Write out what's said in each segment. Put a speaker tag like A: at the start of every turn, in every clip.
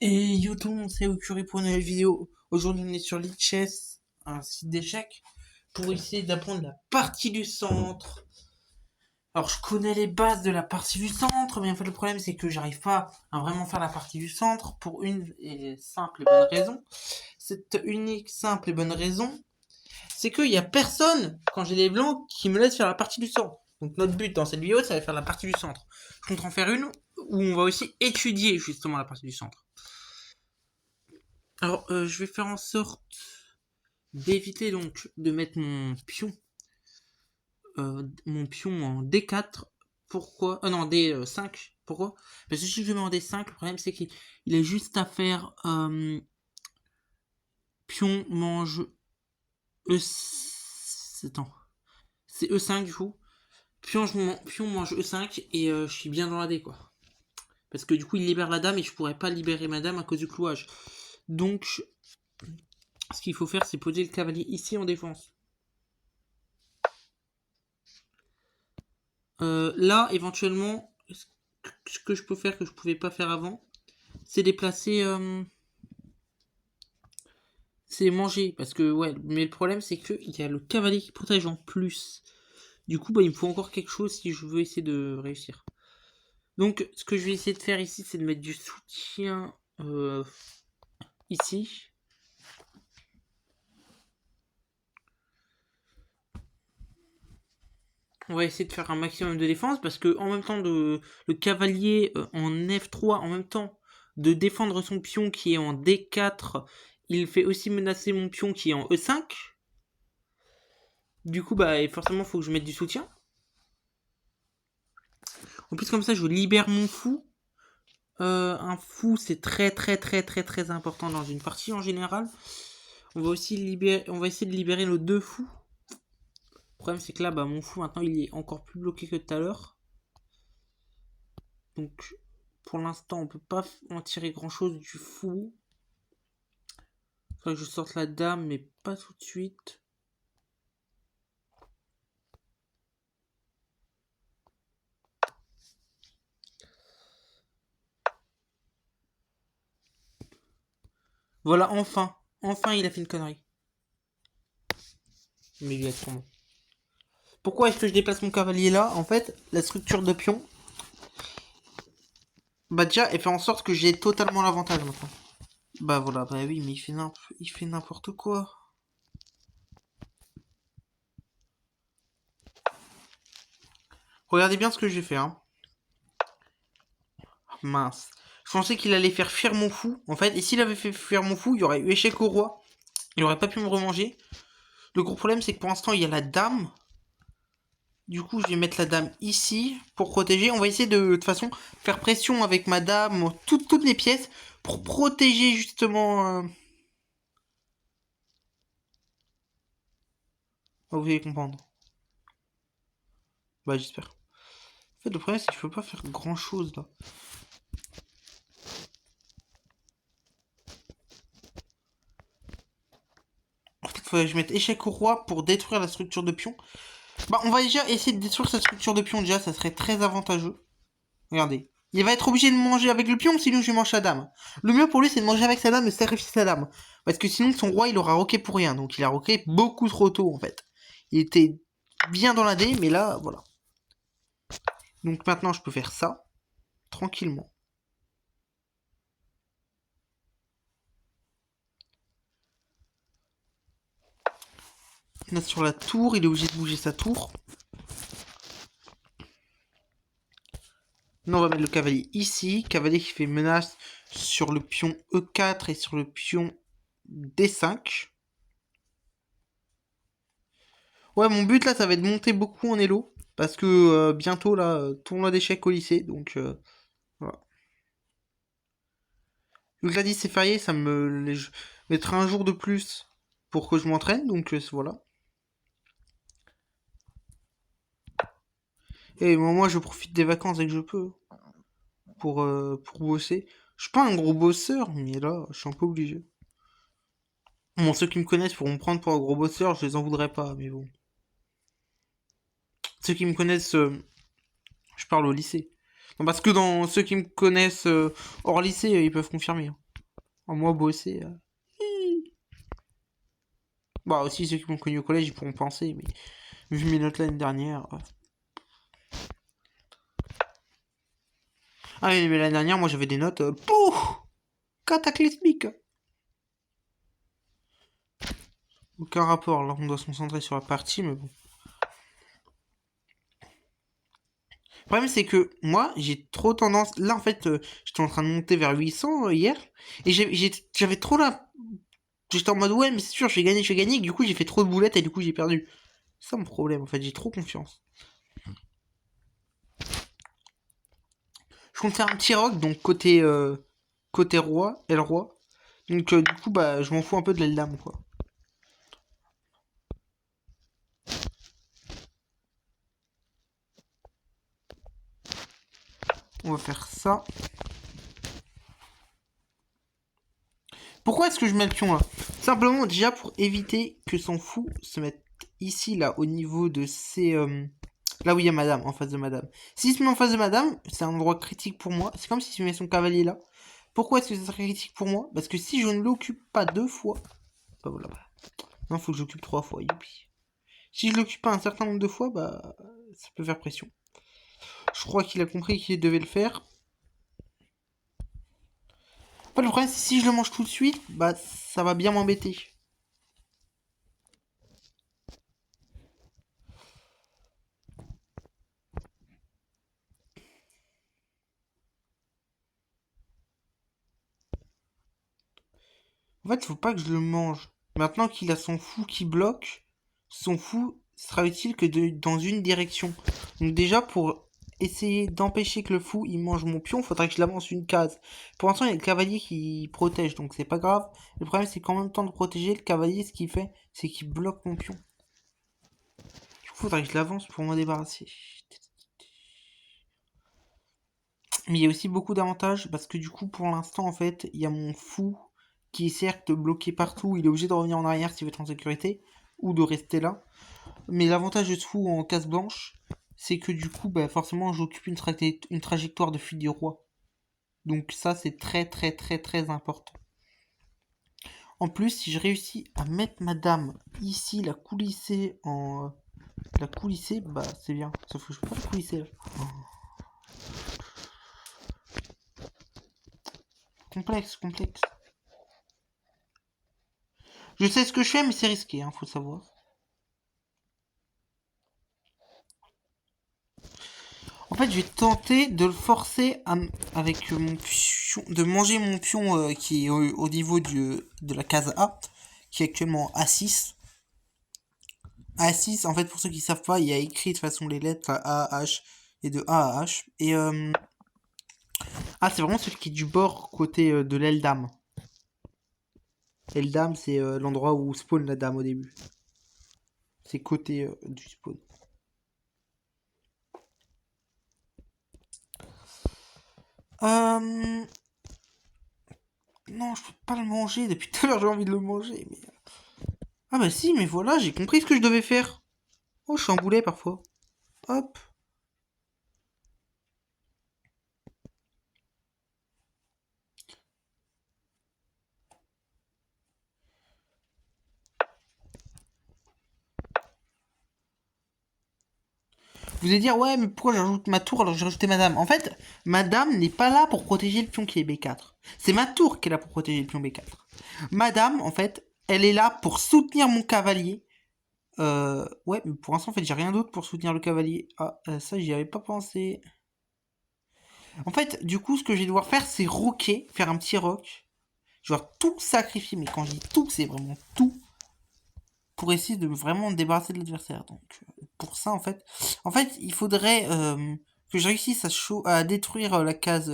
A: Et yo tout le monde, c'est Okuri pour une nouvelle vidéo. Aujourd'hui on est sur Lichess, un site d'échecs, pour essayer d'apprendre la partie du centre. Alors je connais les bases de la partie du centre, mais en fait le problème c'est que j'arrive pas à vraiment faire la partie du centre pour une et simple et bonne raison. Cette unique, simple et bonne raison, c'est qu'il y a personne, quand j'ai les blancs, qui me laisse faire la partie du centre. Donc notre but dans cette vidéo, ça va faire la partie du centre. Je compte en faire une où on va aussi étudier justement la partie du centre. Alors, je vais faire en sorte d'éviter donc de mettre mon pion en D4. Pourquoi? Non, D5. Pourquoi? Parce que si je le mets en D5, le problème c'est qu'il est juste à faire pion mange E. Attends, c'est E5 du coup. Pion mange E5 et je suis bien dans la D quoi. Parce que du coup il libère la dame et je pourrais pas libérer ma dame à cause du clouage. Donc, ce qu'il faut faire c'est poser le cavalier ici en défense. Là, éventuellement, ce que je peux faire que je pouvais pas faire avant, c'est déplacer, c'est manger. Parce que, ouais, mais le problème, c'est qu'il y a le cavalier qui protège en plus. Du coup, bah, il me faut encore quelque chose si je veux essayer de réussir. Donc, ce que je vais essayer de faire ici, c'est de mettre du soutien ici. On va essayer de faire un maximum de défense parce que en même temps le cavalier en F3, en même temps de défendre son pion qui est en D4, il fait aussi menacer mon pion qui est en E5. Du coup, bah forcément, faut que je mette du soutien. En plus, comme ça, je libère mon fou. Un fou, c'est très très très très très important dans une partie en général. On va essayer de libérer nos deux fous. Le problème, c'est que là, bah mon fou maintenant, il est encore plus bloqué que tout à l'heure. Donc, pour l'instant, on peut pas en tirer grand chose du fou. Faudrait que je sorte la dame, mais pas tout de suite. Voilà, enfin. Enfin, il a fait une connerie. Mais il va être trop bon. Pourquoi est-ce que je déplace mon cavalier là? En fait, la structure de pion, bah déjà, elle fait en sorte que j'ai totalement l'avantage maintenant. Bah voilà, bah oui, mais il fait n'importe quoi. Regardez bien ce que j'ai fait, hein. Mince. Je pensais qu'il allait faire fuir mon fou, en fait. Et s'il avait fait fuir mon fou, il y aurait eu échec au roi. Il aurait pas pu me remanger. Le gros problème, c'est que pour l'instant, il y a la dame. Du coup, je vais mettre la dame ici pour protéger. On va essayer de toute façon faire pression avec ma dame, toutes les pièces pour protéger justement. Vous allez comprendre. Bah, j'espère. En fait, le problème, c'est que je peux pas faire grand chose là. En fait, il faudrait que je mette échec au roi pour détruire la structure de pion. Bah, on va déjà essayer de détruire sa structure de pion. Déjà, ça serait très avantageux. Regardez. Il va être obligé de manger avec le pion, sinon je mange sa dame. Le mieux pour lui, c'est de manger avec sa dame et sacrifier sa dame. Parce que sinon, son roi, il aura roqué pour rien. Donc, il a roqué beaucoup trop tôt, en fait. Il était bien dans la D, mais là, voilà. Donc, maintenant, je peux faire ça, tranquillement. Là, sur la tour, il est obligé de bouger sa tour. Là, on va mettre le cavalier ici. Cavalier qui fait menace sur le pion E4 et sur le pion D5. Ouais, mon but là, ça va être de monter beaucoup en élo. Parce que bientôt, là, tournoi d'échecs au lycée. Donc, voilà. Le lundi c'est férié, ça me mettra un jour de plus pour que je m'entraîne. Donc, voilà. Et moi, je profite des vacances dès que je peux. Pour bosser. Je suis pas un gros bosseur, mais là, je suis un peu obligé. Bon, ceux qui me connaissent pourront me prendre pour un gros bosseur, je les en voudrais pas, mais bon. Ceux qui me connaissent, je parle au lycée. Non, parce que dans ceux qui me connaissent hors lycée, ils peuvent confirmer, hein. Moi, bosser. Bah, aussi, ceux qui m'ont connu au collège, ils pourront penser, mais vu mes notes l'année dernière. Ah, mais l'année dernière, moi, j'avais des notes. Pouf cataclysmiques. Aucun rapport, là, on doit se concentrer sur la partie, mais bon. Le problème, c'est que moi, j'ai trop tendance. Là, en fait, j'étais en train de monter vers 800 hier, et j'avais trop la. J'étais en mode, ouais, mais c'est sûr, je vais gagner, et du coup, j'ai fait trop de boulettes, et du coup, j'ai perdu. C'est ça mon problème, en fait, j'ai trop confiance. Je compte faire un petit rock, donc côté roi, et le roi. Donc, du coup, bah, je m'en fous un peu de l'aile dame, quoi. On va faire ça. Pourquoi est-ce que je mets le pion là? Simplement déjà pour éviter que son fou se mette ici là au niveau de ces là où il y a madame en face de madame. S'il se met en face de madame, c'est un endroit critique pour moi. C'est comme s'il se met son cavalier là. Pourquoi est-ce que ça serait critique pour moi? Parce que si je ne l'occupe pas 2 fois, bah voilà. Non, faut que j'occupe 3 fois, youpi. Si je l'occupe pas un certain nombre de fois, bah ça peut faire pression. Je crois qu'il a compris qu'il devait le faire. Pas le problème, c'est si je le mange tout de suite, bah ça va bien m'embêter. En fait, faut pas que je le mange. Maintenant qu'il a son fou qui bloque, son fou sera utile que dans une direction. Donc déjà, pour essayer d'empêcher que le fou il mange mon pion, faudrait que je l'avance une case. Pour l'instant, il y a le cavalier qui protège, donc c'est pas grave. Le problème, c'est qu'en même temps de protéger, le cavalier, ce qu'il fait, c'est qu'il bloque mon pion. Du coup, faudrait que je l'avance pour m'en débarrasser. Mais il y a aussi beaucoup d'avantages parce que du coup, pour l'instant, en fait, il y a mon fou qui est certes bloqué partout. Il est obligé de revenir en arrière s'il veut être en sécurité ou de rester là. Mais l'avantage de ce fou en case blanche, c'est que du coup, bah, forcément, j'occupe une trajectoire de fuite du roi. Donc ça, c'est très très très très important. En plus, si je réussis à mettre ma dame ici, la coulisser la coulisser, bah c'est bien. Sauf que je peux pas la coulisser là. Complexe, complexe. Je sais ce que je fais, mais c'est risqué, hein, faut savoir. En fait, je vais tenter de le forcer avec mon pion, de manger mon pion qui est au niveau de la case A, qui est actuellement A6. A6, en fait, pour ceux qui savent pas, il y a écrit de façon les lettres A à H et de A à H. Et c'est vraiment celui qui est du bord côté de l'aile dame. L'aile dame, c'est l'endroit où spawn la dame au début. C'est côté du spawn. Non, je peux pas le manger. Depuis tout à l'heure, j'ai envie de le manger. Mais... Ah bah si, mais voilà, j'ai compris ce que je devais faire. Oh, je suis un boulet parfois. Hop. Vous allez dire, ouais, mais pourquoi j'ajoute ma tour alors que j'ai rajouté madame? En fait, madame n'est pas là pour protéger le pion qui est B4. C'est ma tour qui est là pour protéger le pion B4. Madame, en fait, elle est là pour soutenir mon cavalier. Ouais, mais pour l'instant, en fait, j'ai rien d'autre pour soutenir le cavalier. Ah, ça, j'y avais pas pensé. En fait, du coup, ce que je vais devoir faire, c'est rocker, faire un petit rock. Je vais devoir tout sacrifier, mais quand je dis tout, c'est vraiment tout. Pour essayer de vraiment me débarrasser de l'adversaire. Donc, pour ça, en fait, il faudrait que je réussisse à détruire la case,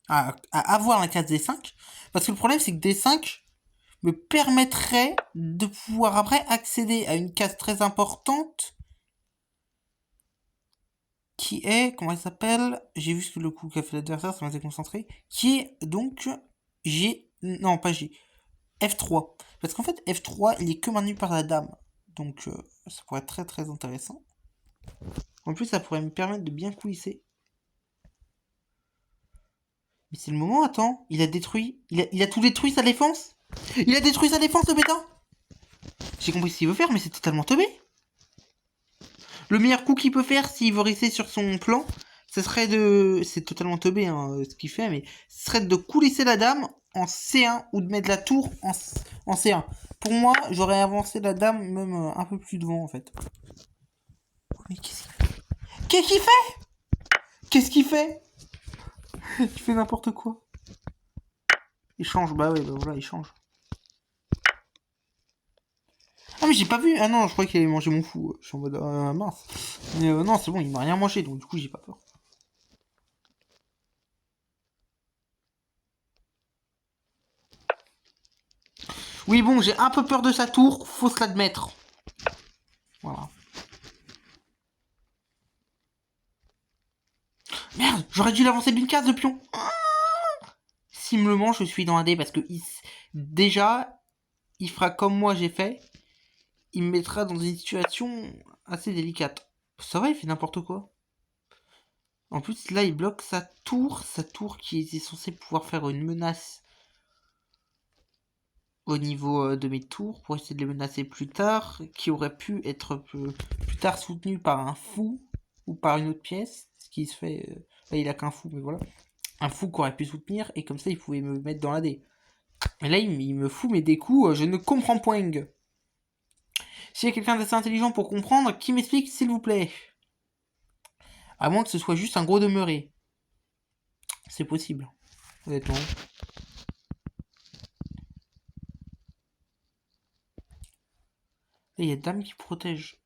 A: à avoir la case D5. Parce que le problème, c'est que D5 me permettrait de pouvoir après accéder à une case très importante qui est, comment elle s'appelle? J'ai vu ce que le coup qu'a fait l'adversaire, ça m'a déconcentré. Qui est donc G, non pas G, F3. Parce qu'en fait, F3, il est que maintenu par la dame. Donc, ça pourrait être très très intéressant. En plus, ça pourrait me permettre de bien coulisser. Mais c'est le moment, attends. Il a détruit... Il a tout détruit sa défense. Il a détruit sa défense, le bêta. J'ai compris ce qu'il veut faire, mais c'est totalement teubé. Le meilleur coup qu'il peut faire, s'il veut rester sur son plan, ce serait de... C'est totalement teubé, hein, ce qu'il fait, mais ce serait de coulisser la dame en C1 ou de mettre la tour en C1. Pour moi, j'aurais avancé la dame même un peu plus devant, en fait. Mais qu'est-ce qu'il fait? Qu'est-ce qu'il fait? Qu'est-ce qu'il fait? Il fait n'importe quoi. Il change, bah ouais, bah voilà, il change. Ah mais j'ai pas vu. Ah non, je croyais qu'il allait manger mon fou. Je suis en mode mince. Mais non, c'est bon, il m'a rien mangé, donc du coup j'ai pas peur. Oui bon, j'ai un peu peur de sa tour, faut se l'admettre. Voilà. Merde, j'aurais dû l'avancer d'une case de pion. S'il me le mange, je suis dans un dé parce que déjà, il fera comme moi j'ai fait. Il me mettra dans une situation assez délicate. Ça va, il fait n'importe quoi. En plus, là, il bloque sa tour qui était censée pouvoir faire une menace au niveau de mes tours pour essayer de les menacer plus tard, qui aurait pu être plus tard soutenu par un fou ou par une autre pièce, ce qui se fait... là, il a qu'un fou, mais voilà. Un fou qui aurait pu soutenir, et comme ça, il pouvait me mettre dans la dé. Mais là, il me fout mes des coups, je ne comprends point. S'il y a quelqu'un d'assez intelligent pour comprendre, qui m'explique, s'il vous plaît? À moins que ce soit juste un gros demeuré. C'est possible, honnêtement. Et il y a dame qui protège.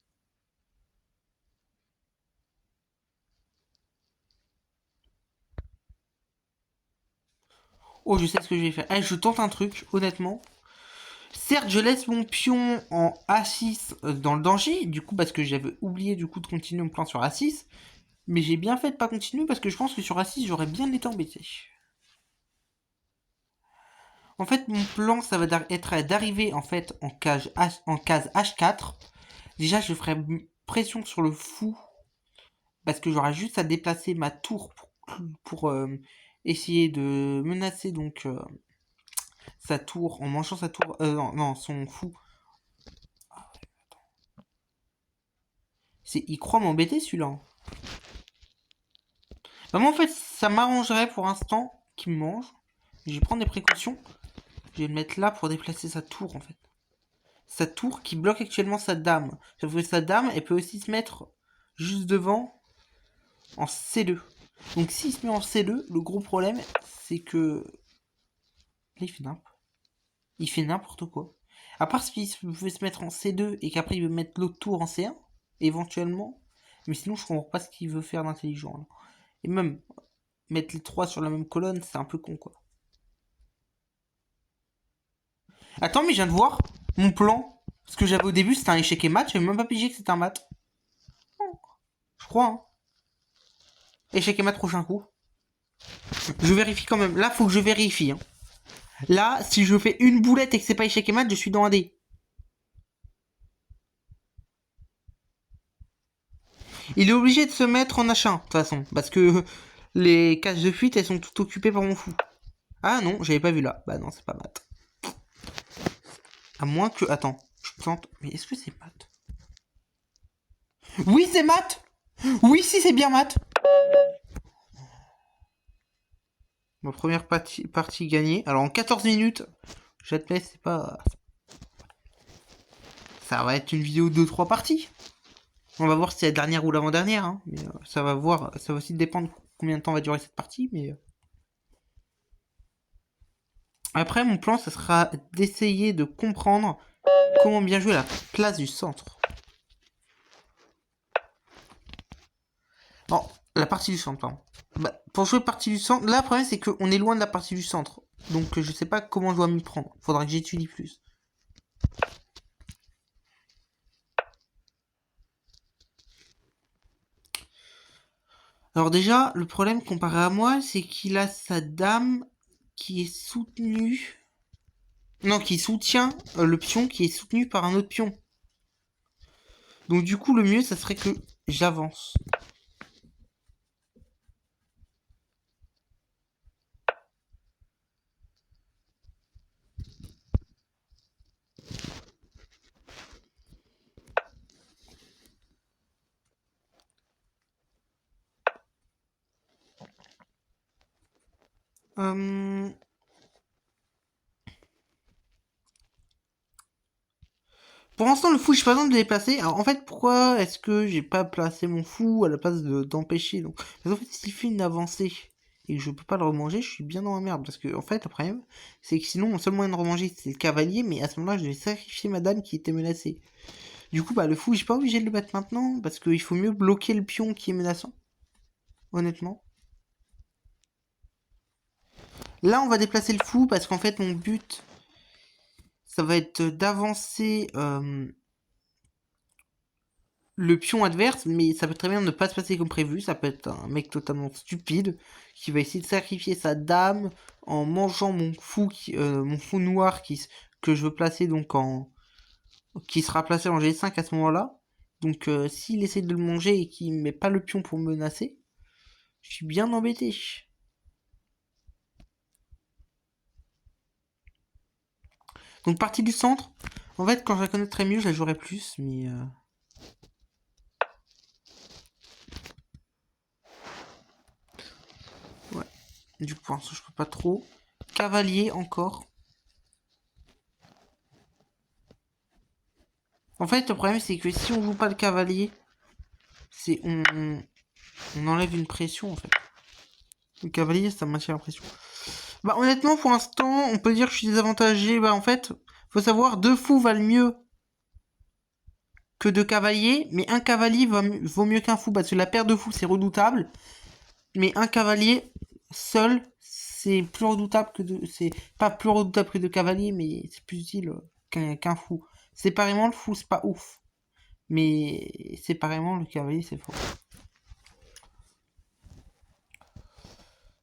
A: Oh, je sais ce que je vais faire. Eh, je tente un truc, honnêtement. Certes, je laisse mon pion en A6 dans le danger, du coup, parce que j'avais oublié du coup de continuer mon plan sur A6. Mais j'ai bien fait de pas continuer parce que je pense que sur A6, j'aurais bien été embêté. En fait, mon plan, ça va être d'arriver en fait en case H4. Déjà, je ferai pression sur le fou parce que j'aurai juste à déplacer ma tour pour essayer de menacer donc sa tour en mangeant sa tour. Non, son fou. Il croit m'embêter celui-là. Bah, moi en fait, ça m'arrangerait pour l'instant qu'il me mange. Je vais prendre des précautions. Je vais le mettre là pour déplacer sa tour en fait. Sa tour qui bloque actuellement sa dame. J'avoue que sa dame, elle peut aussi se mettre juste devant en C2. Donc s'il se met en C2, le gros problème, c'est que... Là, il fait n'importe quoi. À part s'il veut se mettre en C2 et qu'après il veut mettre l'autre tour en C1, éventuellement. Mais sinon, je comprends pas ce qu'il veut faire d'intelligent. Là. Et même, mettre les trois sur la même colonne, c'est un peu con, quoi. Attends, mais je viens de voir mon plan. Ce que j'avais au début, c'était un échec et mat. J'avais même pas pigé que c'était un mat. Je crois, hein. Échec et mat, prochain coup. Je vérifie quand même. Là, faut que je vérifie. Hein. Là, si je fais une boulette et que c'est pas échec et mat, je suis dans un dé. Il est obligé de se mettre en H1, de toute façon. Parce que les cases de fuite, elles sont toutes occupées par mon fou. Ah non, j'avais pas vu là. Bah non, c'est pas mat. À moins que... Attends, je tente... Mais est-ce que c'est mat? Oui, c'est mat. Oui, si, c'est bien mat. Ma première partie gagnée. Alors en 14 minutes, j'admets, c'est pas... Ça va être une vidéo de 2-3 parties. On va voir si c'est la dernière ou l'avant-dernière. Hein. Mais, ça va voir, ça va aussi dépendre combien de temps va durer cette partie. Mais après, mon plan, ça sera d'essayer de comprendre comment bien jouer la place du centre. Non, la partie du centre, pardon. Bah, pour jouer partie du centre, là, le problème, c'est qu'on est loin de la partie du centre. Donc, je sais pas comment je dois m'y prendre. Faudra que j'étudie plus. Alors déjà, le problème comparé à moi, c'est qu'il a sa dame qui est soutenue... Non, qui soutient le pion qui est soutenu par un autre pion. Donc du coup, le mieux, ça serait que j'avance. Pour l'instant, le fou, j'ai pas besoin de le déplacer. Alors, en fait, pourquoi est-ce que j'ai pas placé mon fou à la place d'empêcher donc... Parce qu'en fait, s'il fait une avancée et que je peux pas le remanger, je suis bien dans la merde. Parce que, en fait, le problème, c'est que sinon, mon seul moyen de remanger, c'est le cavalier, mais à ce moment-là, je vais sacrifier ma dame qui était menacée. Du coup, bah, le fou, j'ai pas obligé de le battre maintenant, parce qu'il faut mieux bloquer le pion qui est menaçant. Honnêtement. Là, on va déplacer le fou, parce qu'en fait, mon but, ça va être d'avancer le pion adverse, mais ça peut très bien ne pas se passer comme prévu. Ça peut être un mec totalement stupide qui va essayer de sacrifier sa dame en mangeant mon fou noir que je veux placer donc qui sera placé en G5 à ce moment-là. Donc s'il essaie de le manger et qu'il met pas le pion pour me menacer, je suis bien embêté. Donc partie du centre. En fait, quand je la connaîtrais mieux, je la jouerais plus, mais ouais. Du coup, pour l'instant, je peux pas trop. Cavalier encore. En fait, le problème, c'est que si on joue pas le cavalier, c'est on enlève une pression, en fait. Le cavalier, ça maintient la pression. Bah, honnêtement, pour l'instant, on peut dire que je suis désavantagé. Bah, en fait, faut savoir, 2 fous valent mieux que 2 cavaliers, mais un cavalier vaut mieux qu'un fou, parce que la paire de fous, c'est redoutable, mais un cavalier seul, c'est plus redoutable que c'est pas plus redoutable que 2 cavaliers, mais c'est plus utile qu'un fou. Séparément, le fou, c'est pas ouf. Mais séparément, le cavalier, c'est fort.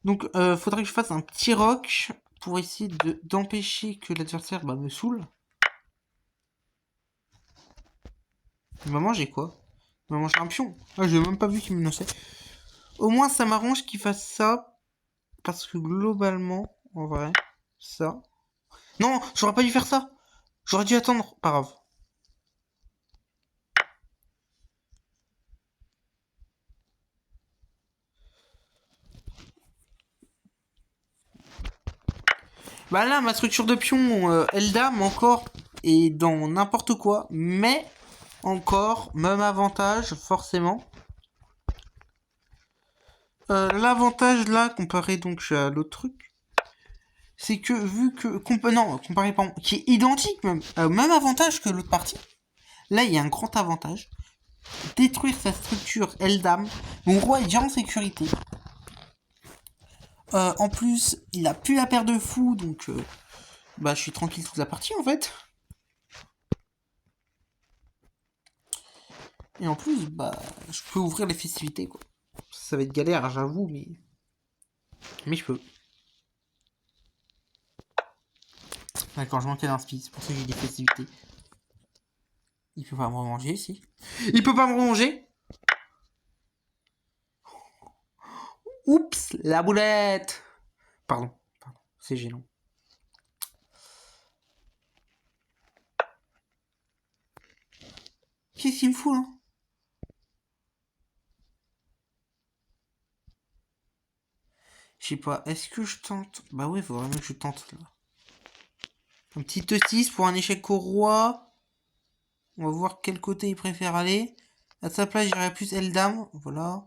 A: Donc, faudrait que je fasse un petit rock pour essayer d'empêcher que l'adversaire me saoule. Il m'a mangé quoi? Il m'a mangé un pion. Ah, j'ai même pas vu qu'il me menaçait. Au moins, ça m'arrange qu'il fasse ça. Parce que globalement, en vrai, ça. Non, j'aurais pas dû faire ça. J'aurais dû attendre. Pas grave. Bah là, ma structure de pion, Eldam encore, est dans n'importe quoi. Mais, encore, même avantage, forcément. L'avantage là, comparé donc à l'autre truc, c'est que vu que non, comparé par qui est identique même avantage que l'autre partie. Là, il y a un grand avantage. Détruire sa structure Eldam. Mon roi est déjà en sécurité. En plus, il a plus la paire de fous, donc je suis tranquille toute la partie en fait. Et en plus, je peux ouvrir les festivités quoi. Ça va être galère, j'avoue, mais je peux. D'accord, je manquais d'inspi, c'est pour ça que j'ai des festivités. Il peut pas me remanger, si. Il peut pas me remanger. Oups, la boulette. Pardon, c'est gênant. Qu'est-ce qu'il me fout là? Je sais pas, est-ce que je tente? Bah ouais, faut vraiment que je tente là. Un petit E6 pour un échec au roi. On va voir quel côté il préfère aller. À sa place, j'irai plus Eldam. Voilà.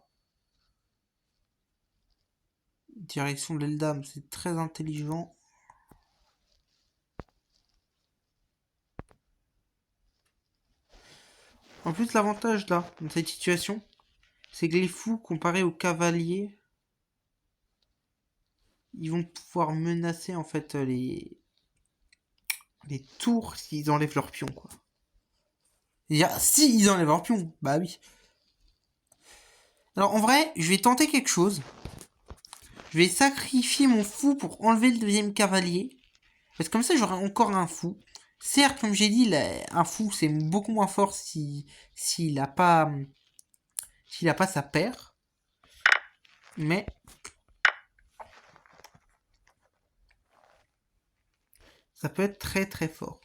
A: Direction de l'Eldam, c'est très intelligent. En plus, l'avantage là, dans cette situation, c'est que les fous, comparés aux cavaliers, ils vont pouvoir menacer en fait les tours s'ils enlèvent leur pion, quoi. Si ils enlèvent leur pion, bah oui. Alors en vrai, je vais tenter quelque chose. Je vais sacrifier mon fou pour enlever le deuxième cavalier. Parce que comme ça, j'aurai encore un fou. Certes, comme j'ai dit, un fou, c'est beaucoup moins fort s'il a pas sa paire. Mais ça peut être très très fort.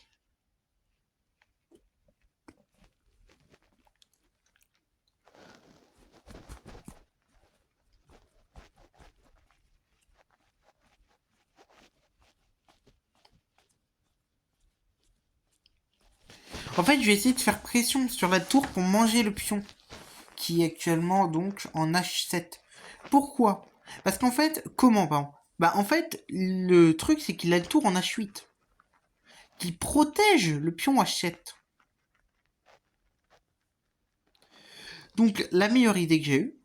A: En fait, je vais essayer de faire pression sur la tour pour manger le pion, qui est actuellement donc en H7. Pourquoi? Parce qu'en fait, comment, pardon? Bah, en fait, le truc, c'est qu'il a le tour en H8, qui protège le pion H7. Donc, la meilleure idée que j'ai eue,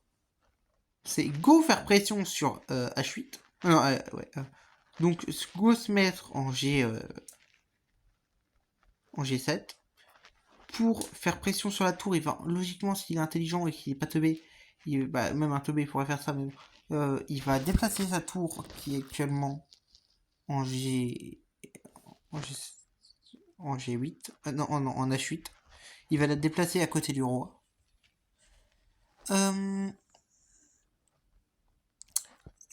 A: c'est go faire pression sur H8. Ouais, donc, go se mettre en G7 pour faire pression sur la tour. Il va, logiquement, s'il est intelligent et qu'il n'est pas teubé, même un teubé pourrait faire ça, mais il va déplacer sa tour qui est actuellement en G, en G, en G8, non, en H8. Il va la déplacer à côté du roi.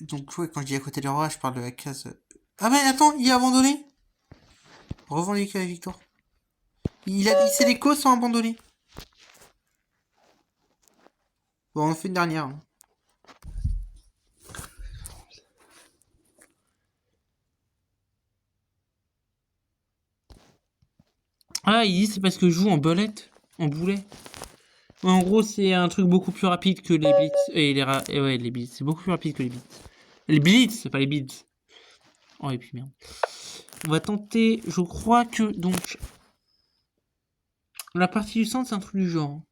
A: Donc, ouais, quand je dis à côté du roi, je parle de la case. Ah, mais attends, il a abandonné. Revendiquer la victoire. Il s'est les causes sont abandonnées. Bon, on en fait une dernière. Hein. Ah, il dit c'est parce que je joue en belette, en boulet. En gros, c'est un truc beaucoup plus rapide que les blitz. Et ouais, les blitz. C'est beaucoup plus rapide que les blitz. Les blitz, pas les blitz. Oh, et puis merde. On va tenter, je crois que, donc... La partie du centre, c'est un truc du genre.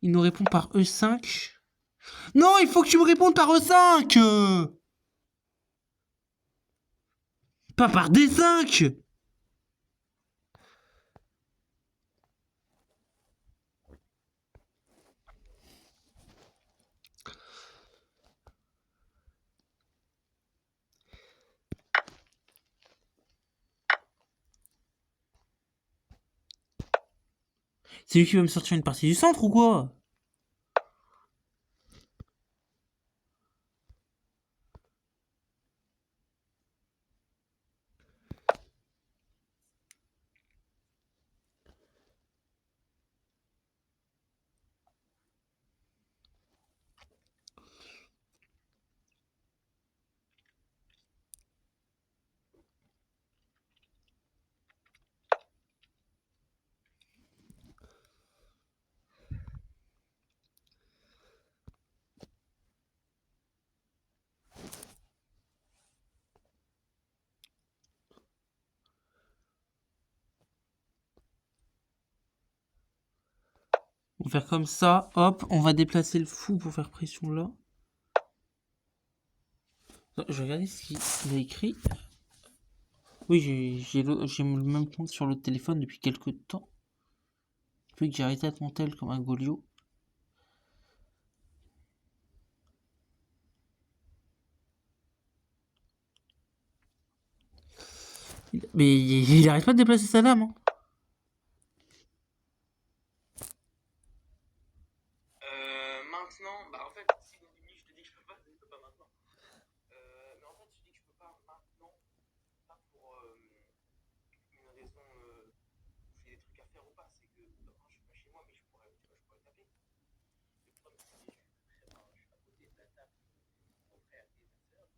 A: Il nous répond par E5. Non, il faut que tu me répondes par E5 pas par D5. C'est lui qui va me sortir une partie du centre ou quoi? On va faire comme ça, hop, on va déplacer le fou pour faire pression là. Je vais regarder ce qu'il a écrit. Oui, j'ai le même compte sur le téléphone depuis quelques temps. Depuis que j'ai arrêté à tel comme un Golio. Mais il arrête pas de déplacer sa dame. Hein. Maintenant, bah en fait, si je te dis que je peux pas maintenant. Mais en fait, je dis que je peux pas maintenant, pas pour une raison où j'ai des trucs à faire ou pas. C'est que demain, je suis pas chez moi, mais je pourrais taper. Le problème, c'est que je suis à côté de la table, mon frère et ma soeur. Du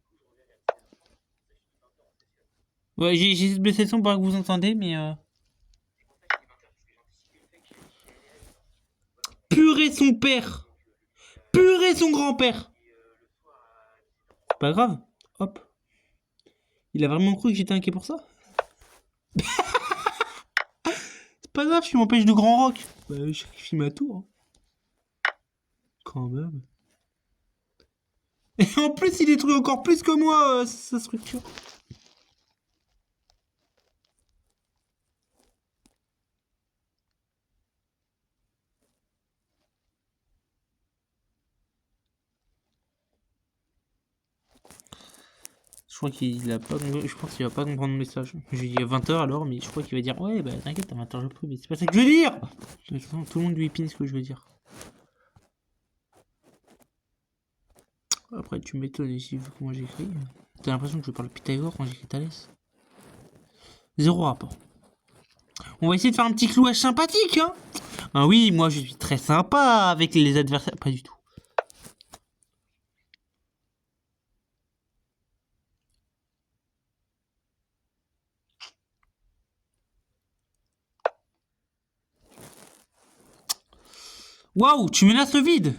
A: coup, je reviens vers 19h30. Ça, je dis 20h en session. Ouais, j'ai cette baissé le son pour que vous entendez, mais Purée son père. Purée son grand-père. C'est pas grave. Hop. Il a vraiment cru que j'étais inquiet pour ça? C'est pas grave, tu m'empêches de grand rock. Bah, je sacrifie ma tour. Hein. Quand même. Et en plus, il détruit encore plus que moi sa structure. Je crois qu'il a pas. Je pense qu'il va pas comprendre le message. Je lui dis à 20h alors, mais je crois qu'il va dire ouais, bah t'inquiète, à 20h je peux, mais c'est pas ça que je veux dire. De toute façon, tout le monde lui pine ce que je veux dire. Après, tu m'étonnes ici, vu comment j'écris. T'as l'impression que je parle Pythagore quand j'écris Thalès. Zéro rapport. On va essayer de faire un petit clouage sympathique, hein. Ah oui, moi je suis très sympa avec les adversaires. Pas du tout. Waouh, tu menaces le vide.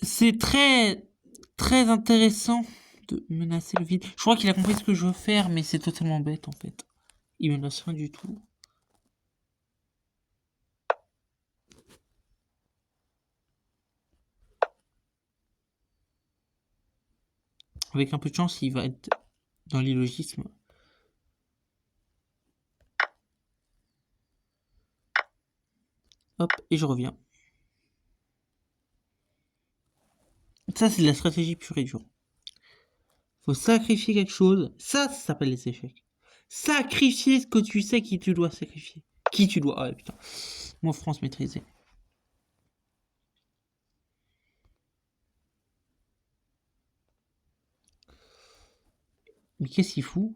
A: C'est très intéressant de menacer le vide. Je crois qu'il a compris ce que je veux faire, mais c'est totalement bête en fait. Il menace rien du tout. Avec un peu de chance, il va être dans l'illogisme. Hop, et je reviens. Ça, c'est de la stratégie pure et dure. Faut sacrifier quelque chose. Ça s'appelle les échecs. Sacrifier ce que tu sais qui tu dois sacrifier. Qui tu dois. Ah putain. Moi, France maîtrisée. Mais qu'est-ce qu'il fout?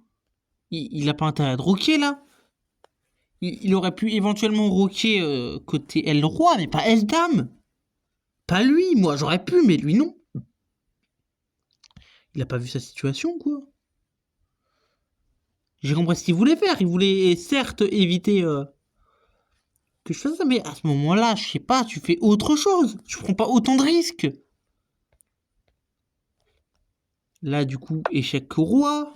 A: Il a pas intérêt à te roquer là? Il aurait pu éventuellement roquer côté L-Roi, mais pas L-Dame. Pas lui, moi j'aurais pu, mais lui non. Il a pas vu sa situation, quoi. J'ai compris ce qu'il voulait faire. Il voulait certes éviter que je fasse ça, mais à ce moment-là, je sais pas, tu fais autre chose. Tu prends pas autant de risques. Là, du coup, échec au roi.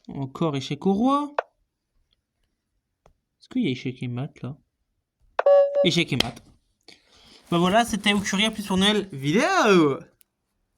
A: Encore échec au roi. Est-ce qu'il y a échec et mat là? Échec et mat. Bah voilà, c'était Ocuria plus pour Noël vidéo.